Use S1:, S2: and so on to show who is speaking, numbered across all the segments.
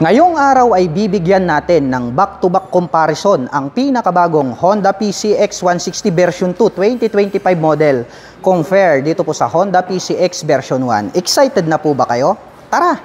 S1: Ngayong araw ay bibigyan natin ng back-to-back comparison ang pinakabagong Honda PCX 160 version 2 2025 model compare dito po sa Honda PCX version 1. Excited na po ba kayo? Tara!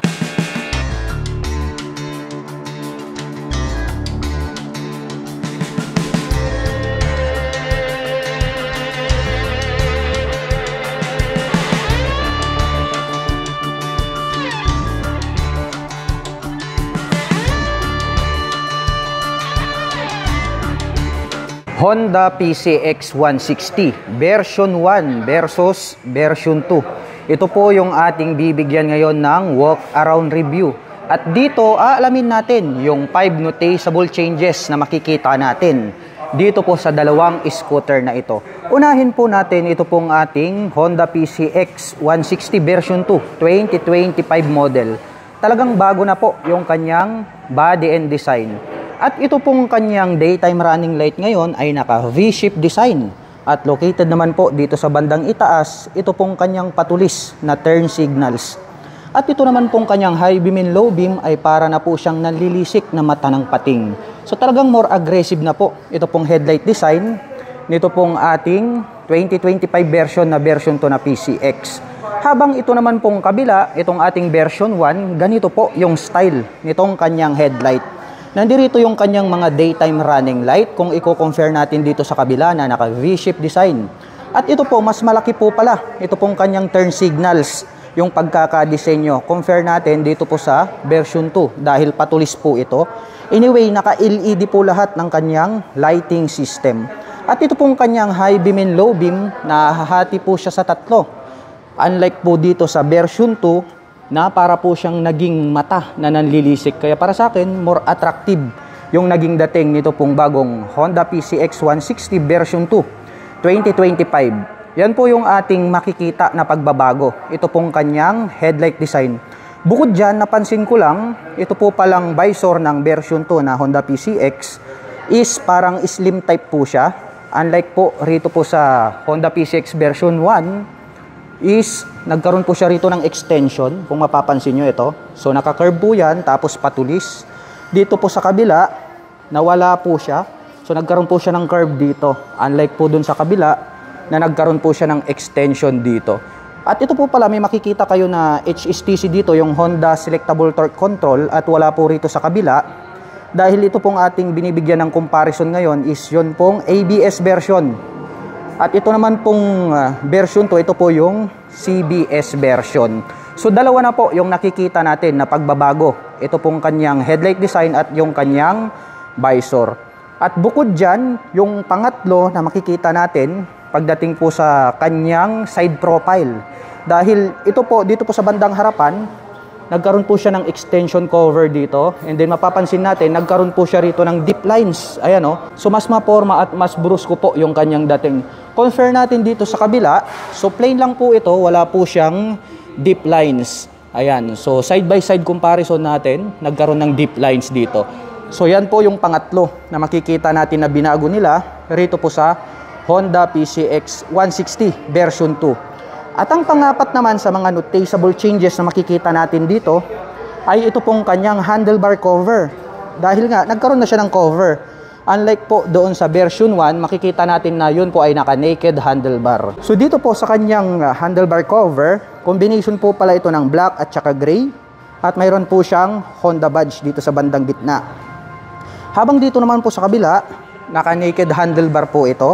S1: Honda PCX 160 version 1 versus version 2. Ito po yung ating bibigyan ngayon ng walk around review. At dito aalamin natin yung 5 noticeable changes na makikita natin dito po sa dalawang scooter na ito. Unahin po natin ito pong ating Honda PCX 160 version 2 2025 model. Talagang bago na po yung kanyang body and design. At ito pong kanyang daytime running light ngayon ay naka V-shape design. At located naman po dito sa bandang itaas, ito pong kanyang patulis na turn signals. At ito naman pong kanyang high beam and low beam ay para na po siyang nanlilisik na mata ng pating. So talagang more aggressive na po ito pong headlight design nito pong ating 2025 version na version 2 na PCX. Habang ito naman pong kabila, itong ating version 1, ganito po yung style nitong kanyang headlight. Nandirito yung kanyang mga daytime running light kung i-compare natin dito sa kabila na naka V-shape design. At ito po, mas malaki po pala. Ito pong kanyang turn signals, yung pagkakadesenyo. Compare natin dito po sa version 2 dahil patulis po ito. Anyway, naka-LED po lahat ng kanyang lighting system. At ito pong kanyang high beam and low beam, nahahati po siya sa tatlo. Unlike po dito sa version 2, na para po siyang naging mata na nanlilisik. Kaya para sa akin, more attractive yung naging dating nito pong bagong Honda PCX 160 version 2 2025. Yan po yung ating makikita na pagbabago. Ito pong kanyang headlight design. Bukod dyan, napansin ko lang, ito po palang visor ng version 2 na Honda PCX is parang slim type po siya. Unlike po rito po sa Honda PCX version 1, is nagkaroon po siya rito ng extension, kung mapapansin nyo ito. So naka-curve po yan, tapos patulis. Dito po sa kabila, nawala po siya. So nagkaroon po siya ng curve dito. Unlike po dun sa kabila, na nagkaroon po siya ng extension dito. At ito po pala, may makikita kayo na HSTC dito, yung Honda Selectable Torque Control, at wala po rito sa kabila. Dahil ito pong ating binibigyan ng comparison ngayon is yun pong ABS version. At ito naman pong version 2, ito po yung CBS version. So dalawa na po yung nakikita natin na pagbabago. Ito pong kanyang headlight design at yung kanyang visor. At bukod dyan, yung pangatlo na makikita natin pagdating po sa kanyang side profile. Dahil ito po, dito po sa bandang harapan, nagkaroon po siya ng extension cover dito. And then mapapansin natin, nagkaroon po siya rito ng deep lines. Ayan o. So mas maporma at mas brusko po yung kanyang dating. Compare natin dito sa kabila. So plain lang po ito, wala po siyang deep lines. Ayan. So side by side comparison natin, nagkaroon ng deep lines dito. So yan po yung pangatlo na makikita natin na binago nila rito po sa Honda PCX 160 version 2. At ang pangapat naman sa mga noticeable changes na makikita natin dito ay ito pong kanyang handlebar cover. Dahil nga, nagkaroon na siya ng cover. Unlike po doon sa version 1, makikita natin na yun po ay naka-naked handlebar. So dito po sa kanyang handlebar cover, combination po pala ito ng black at saka gray. At mayroon po siyang Honda badge dito sa bandang gitna. Habang dito naman po sa kabila, naka-naked handlebar po ito.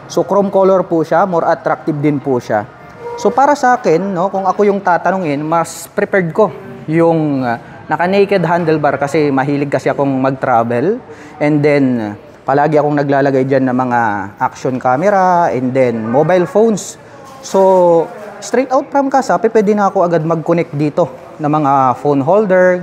S1: So chrome color po siya, more attractive din po siya. So para sa akin, no, kung ako yung tatanungin, mas prepared ko yung naka-naked handlebar kasi mahilig kasi akong mag-travel. And then, palagi akong naglalagay dyan ng mga action camera and then mobile phones. So, straight out from casa, pwede na ako agad mag-connect dito ng mga phone holder,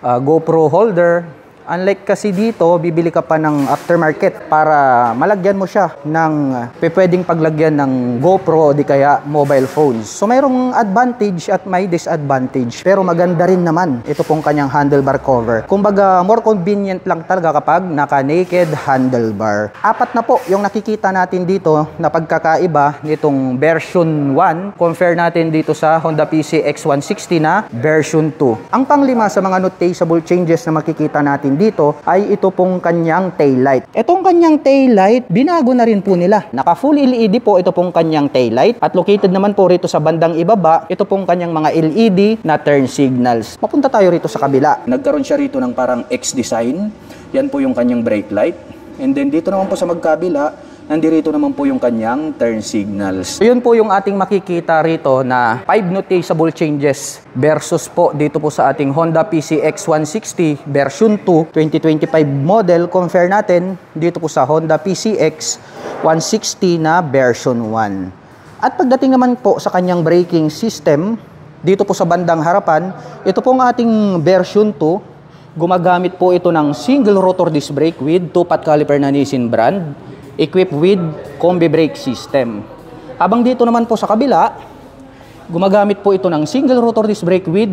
S1: GoPro holder. Unlike kasi dito, bibili ka pa ng aftermarket para malagyan mo siya ng pwedeng paglagyan ng GoPro o di kaya mobile phones. So mayroong advantage at may disadvantage. Pero maganda rin naman ito pong kanyang handlebar cover. Kumbaga, more convenient lang talaga kapag naka-naked handlebar. 4 na po yung nakikita natin dito na pagkakaiba nitong version 1. Compare natin dito sa Honda PC X160 na version 2. Ang panglima sa mga noticeable changes na makikita natin dito ay ito pong kanyang taillight. Itong kanyang taillight, binago na rin po nila. Naka full LED po ito pong kanyang taillight at located naman po rito sa bandang ibaba, ito pong kanyang mga LED na turn signals. Mapunta tayo rito sa kabila. Nagkaroon siya rito ng parang X design. Yan po yung kanyang brake light. And then dito naman po sa magkabila, nandirito naman po yung kanyang turn signals. Yun po yung ating makikita rito na 5 noticeable changes versus po dito po sa ating Honda PC X160 version 2 2025 model. Compare natin dito po sa Honda PC X160 na version 1. At pagdating naman po sa kanyang braking system, dito po sa bandang harapan, ito pong ating version 2, gumagamit po ito ng single rotor disc brake with 2-pot caliper na Nissin brand, equipped with combi brake system. Habang dito naman po sa kabila, gumagamit po ito ng single rotor disc brake with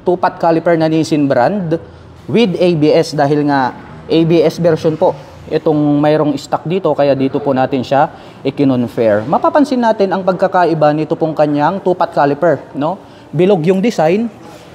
S1: 2-pot caliper na Nissin brand with ABS dahil nga ABS version po itong mayroong stock dito, kaya dito po natin siya i-confer. Mapapansin natin ang pagkakaiba nito pong kanyang 2-pot caliper, no? Bilog yung design,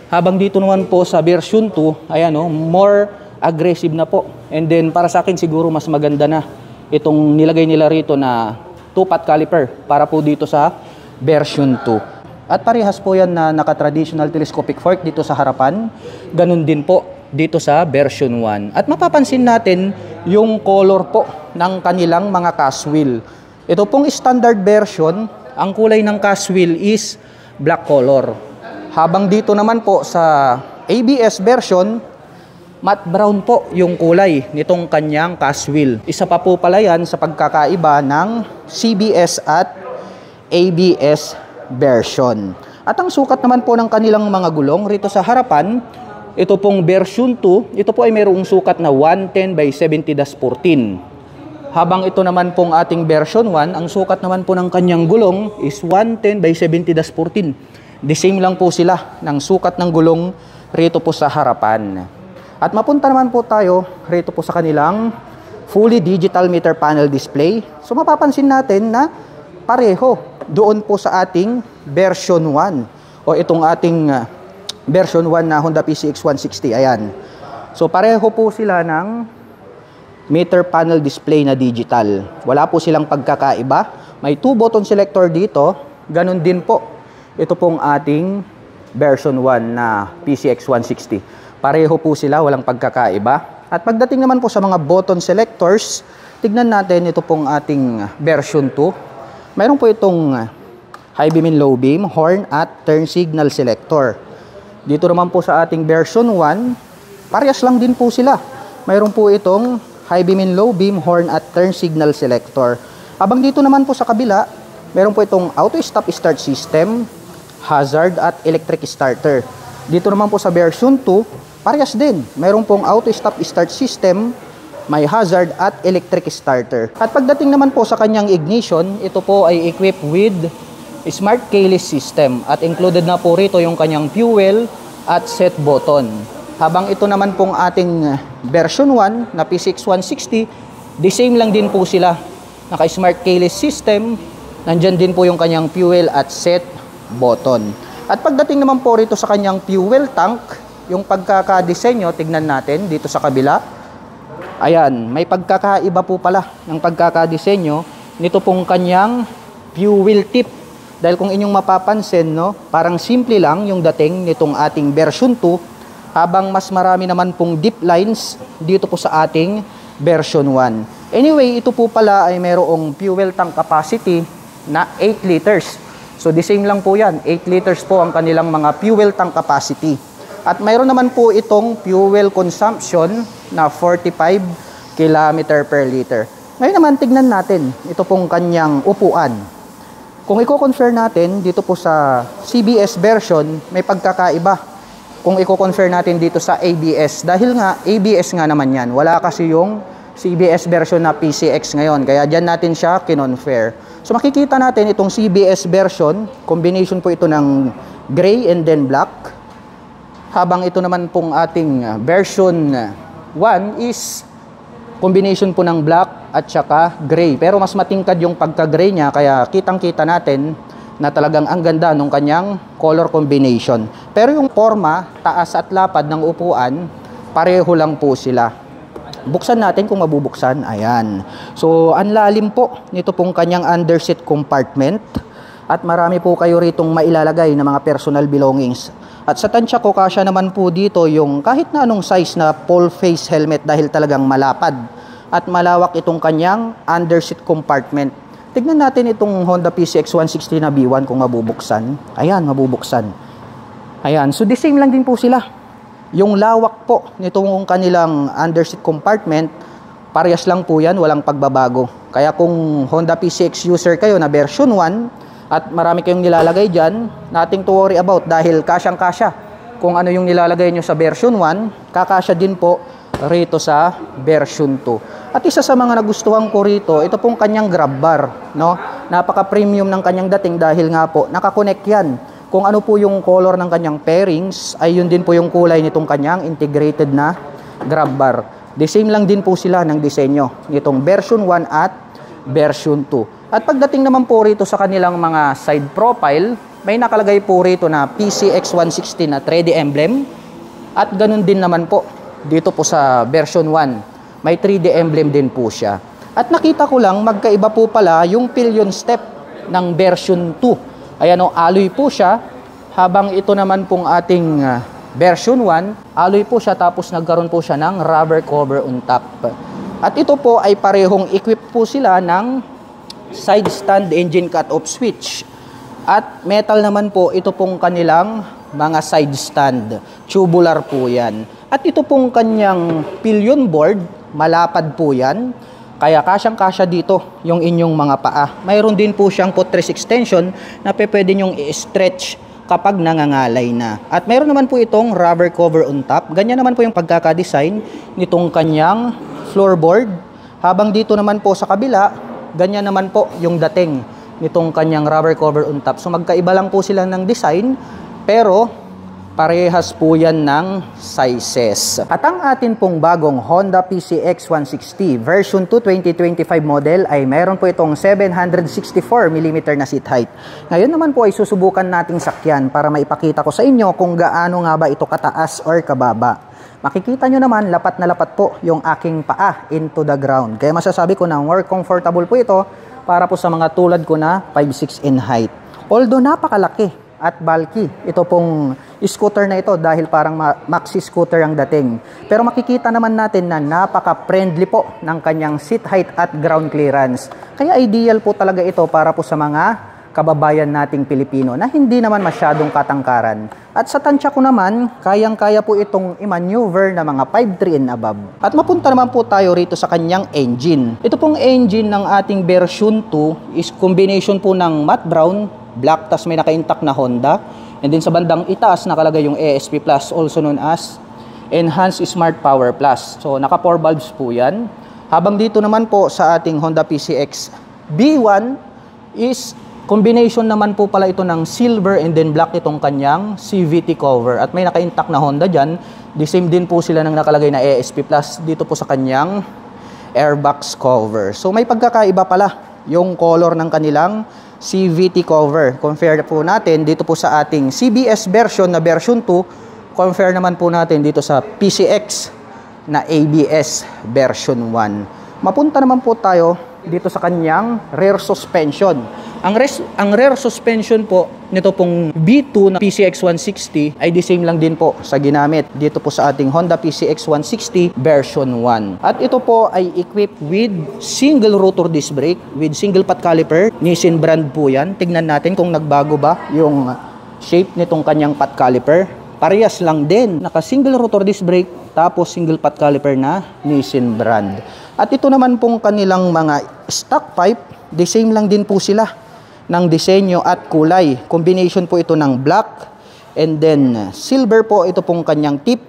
S1: habang dito naman po sa version 2, ayan, no, more aggressive na po. And then para sa akin siguro mas maganda na itong nilagay nila rito na 2-pot caliper para po dito sa version 2. At parehas po yan na naka-traditional telescopic fork dito sa harapan. Ganun din po dito sa version 1. At mapapansin natin yung color po ng kanilang mga cast wheel. Ito pong standard version, ang kulay ng cast wheel is black color. Habang dito naman po sa ABS version, matte brown po yung kulay nitong kanyang cast wheel. Isa pa po pala yan sa pagkakaiba ng CBS at ABS version. At ang sukat naman po ng kanilang mga gulong rito sa harapan, ito pong version 2, ito po ay mayroong sukat na 110 by 70-14. Habang ito naman pong ating version 1, ang sukat naman po ng kanyang gulong is 110 by 70-14. The same lang po sila ng sukat ng gulong rito po sa harapan. At mapunta naman po tayo rito po sa kanilang fully digital meter panel display. So mapapansin natin na pareho doon po sa ating version 1 o itong ating version 1 na Honda PC X160. Ayan. So pareho po sila ng meter panel display na digital. Wala po silang pagkakaiba. May 2 button selector dito. Ganon din po ito pong ating version 1 na PC X160. Pareho po sila, walang pagkakaiba. At pagdating naman po sa mga button selectors, tignan natin ito pong ating version 2. Mayroon po itong high beam and low beam, horn at turn signal selector. Dito naman po sa ating version 1, parehas lang din po sila. Mayroon po itong high beam and low beam, horn at turn signal selector. Habang dito naman po sa kabila, mayroon po itong auto stop start system, hazard at electric starter. Dito naman po sa version 2, parehas din. Mayroon pong auto stop start system, may hazard at electric starter. At pagdating naman po sa kanyang ignition, ito po ay equipped with smart keyless system at included na po rito yung kanyang fuel at set button. Habang ito naman pong ating version 1 na P6160, the same lang din po sila. Naka-smart keyless system, nandyan din po yung kanyang fuel at set button. At pagdating naman po rito sa kanyang fuel tank, yung pagkakadesenyo, tignan natin dito sa kabila. Ayan, may pagkakaiba po pala ng pagkakadesenyo nito pong kanyang fuel tip. Dahil kung inyong mapapansin, no, parang simple lang yung dating nitong ating version 2, habang mas marami naman pong deep lines dito po sa ating version 1. Anyway, ito po pala ay mayroong fuel tank capacity na 8 liters. So the same lang po yan, 8 liters po ang kanilang mga fuel tank capacity. At mayroon naman po itong fuel consumption na 45 km per liter. Ngayon naman, tignan natin ito pong kanyang upuan. Kung i-compare natin dito po sa CBS version, may pagkakaiba. kung i-confer natin dito sa ABS. Dahil nga, ABS nga naman yan. Wala kasi yung CBS version na PCX ngayon. Kaya dyan natin siya kinonfer. So makikita natin itong CBS version, combination po ito ng gray and then black. Habang ito naman pong ating version 1 is combination po ng black at saka gray. Pero mas matingkad yung pagka-gray niya, kaya kitang-kita natin na talagang ang ganda ng kanyang color combination. Pero yung forma, taas at lapad ng upuan, pareho lang po sila. Buksan natin kung mabubuksan. Ayan. So, ang lalim po nito pong kanyang underseat compartment. At marami po kayo ritong mailalagay na mga personal belongings. At sa tansya ko, kasya naman po dito yung kahit na anong size na full face helmet dahil talagang malapad. At malawak itong kanyang underseat compartment. Tignan natin itong Honda PCX 160 na B1 kung mabubuksan. Ayan, mabubuksan. Ayan, so the same lang din po sila. Yung lawak po nitong kanilang underseat compartment, parehas lang po yan, walang pagbabago. Kaya kung Honda PCX user kayo na version 1 at marami kayong nilalagay dyan, nothing to worry about dahil kasyang-kasya. Kung ano yung nilalagay nyo sa version 1, kakasya din po rito sa version 2. At isa sa mga nagustuhan ko rito, ito pong kanyang grab bar, no? Napaka-premium ng kanyang dating dahil nga po nakakonect yan. Kung ano po yung color ng kanyang pairings, ay yun din po yung kulay nitong kanyang integrated na grab bar. The same lang din po sila ng disenyo nitong version 1 at version 2. At pagdating naman po rito sa kanilang mga side profile, may nakalagay po rito na PCX 160 na 3D emblem. At ganun din naman po dito po sa version 1. May 3D emblem din po siya. At nakita ko lang, magkaiba po pala yung pillion step ng version 2. Ayan o, alloy po siya. Habang ito naman pong ating version 1, alloy po siya tapos nagkaroon po siya ng rubber cover on top. At ito po ay parehong equipped po sila ng side stand engine cut-off switch. At metal naman po ito pong kanilang mga side stand. Tubular po yan. At ito pong kanyang pillion board, malapad po yan. Kaya kasyang-kasya dito yung inyong mga paa. Mayroon din po siyang footrest extension na pwede nyong i-stretch kapag nangangalay na. At mayroon naman po itong rubber cover on top. Ganyan naman po yung pagkakadesign nitong kanyang floorboard. Habang dito naman po sa kabila, ganyan naman po yung dating nitong kanyang rubber cover on top. So magkaiba lang po sila ng design, pero parehas po yan ng sizes. At ang atin pong bagong Honda PCX 160 version 2 2025 model ay mayroon po itong 764mm na seat height. Ngayon naman po ay susubukan nating sakyan para maipakita ko sa inyo kung gaano nga ba ito kataas or kababa. Makikita nyo naman, lapat na lapat po yung aking paa into the ground. Kaya masasabi ko na more comfortable po ito para po sa mga tulad ko na 5'6" in height. Although napakalaki at bulky ito pong scooter na ito dahil parang maxi scooter ang dating. Pero makikita naman natin na napaka-friendly po ng kanyang seat height at ground clearance. Kaya ideal po talaga ito para po sa mga kababayan nating Pilipino na hindi naman masyadong katangkaran. At sa tansya ko naman, kayang-kaya po itong i-maneuver na mga 5'3" and above. At mapunta naman po tayo rito sa kanyang engine. Ito pong engine ng ating version 2 is combination po ng matte brown, black, tas may naka-intact na Honda. And then sa bandang itaas nakalagay yung ASP Plus, also known as Enhanced Smart Power Plus. So naka 4 valves po yan. Habang dito naman po sa ating Honda PCX B1 is combination naman po pala ito ng silver and then black itong kanyang CVT cover. At may naka-intact na Honda dyan. The same din po sila ng nakalagay na ASP Plus dito po sa kanyang airbox cover. So may pagkakaiba pala yung color ng kanilang CVT cover. Compare po natin dito po sa ating CBS version na version 2. Compare naman po natin dito sa PCX na ABS version 1. Mapunta naman po tayo dito sa kanyang rear suspension. Ang rear suspension po nito pong B2 na PCX 160 ay the same lang din po sa ginamit dito po sa ating Honda PCX 160 version 1. At ito po ay equipped with single rotor disc brake with single pot caliper. Nissin brand po yan. Tignan natin kung nagbago ba yung shape nitong kanyang pot caliper. Parehas lang din. Naka single rotor disc brake tapos single pot caliper na Nissin brand. At ito naman pong kanilang mga stock pipe, the same lang din po sila ng disenyo at kulay. Combination po ito ng black And then, silver po ito pong kanyang tip.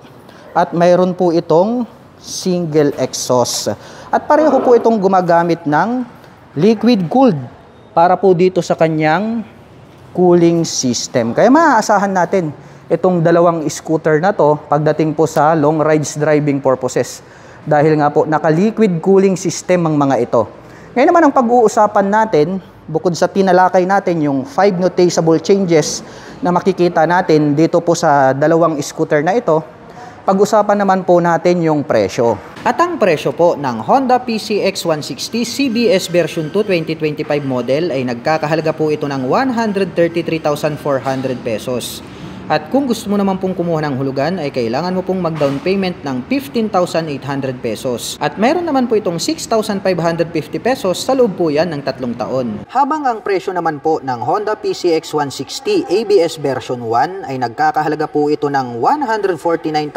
S1: At mayroon po itong single exhaust. At pareho po itong gumagamit ng liquid cooled para po dito sa kanyang cooling system. Kaya maaasahan natin itong dalawang scooter na to pagdating po sa long rides driving purposes. Dahil nga po naka-liquid cooling system ang mga ito. Ngayon naman ang pag-uusapan natin, bukod sa tinalakay natin yung 5 noticeable changes na makikita natin dito po sa dalawang scooter na ito, pag-usapan naman po natin yung presyo. At ang presyo po ng Honda PCX 160 CBS version 2 2025 model ay nagkakahalaga po ito ng 133,400 pesos. At kung gusto mo naman pong kumuha ng hulugan ay kailangan mo pong mag-down payment ng 15,800 pesos. At meron naman po itong 6,550 pesos sa loob po yan ng 3 taon. Habang ang presyo naman po ng Honda PCX 160 ABS version 1 ay nagkakahalaga po ito ng 149,900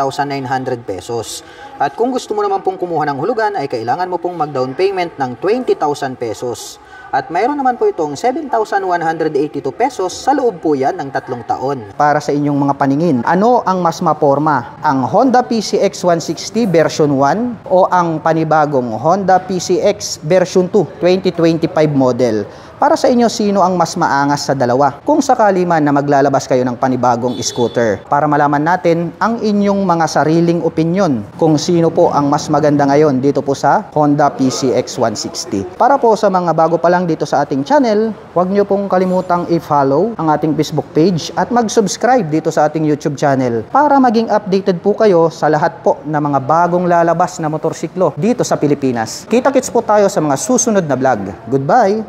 S1: pesos. At kung gusto mo naman pong kumuha ng hulugan ay kailangan mo pong mag-down payment ng 20,000 pesos. At mayroon naman po itong 7,182 pesos sa loob po yan ng 3 taon. Para sa inyong mga paningin, ano ang mas maporma? Ang Honda PCX 160 version 1 o ang panibagong Honda PCX version 2 2025 model? Para sa inyo, sino ang mas maangas sa dalawa? Kung sakali man na maglalabas kayo ng panibagong scooter, para malaman natin ang inyong mga sariling opinyon kung sino po ang mas maganda ngayon dito po sa Honda PCX 160. Para po sa mga bago pa lang dito sa ating channel, huwag nyo pong kalimutang i-follow ang ating Facebook page at mag-subscribe dito sa ating YouTube channel para maging updated po kayo sa lahat po na mga bagong lalabas na motorsiklo dito sa Pilipinas. Kita-kits po tayo sa mga susunod na vlog. Goodbye!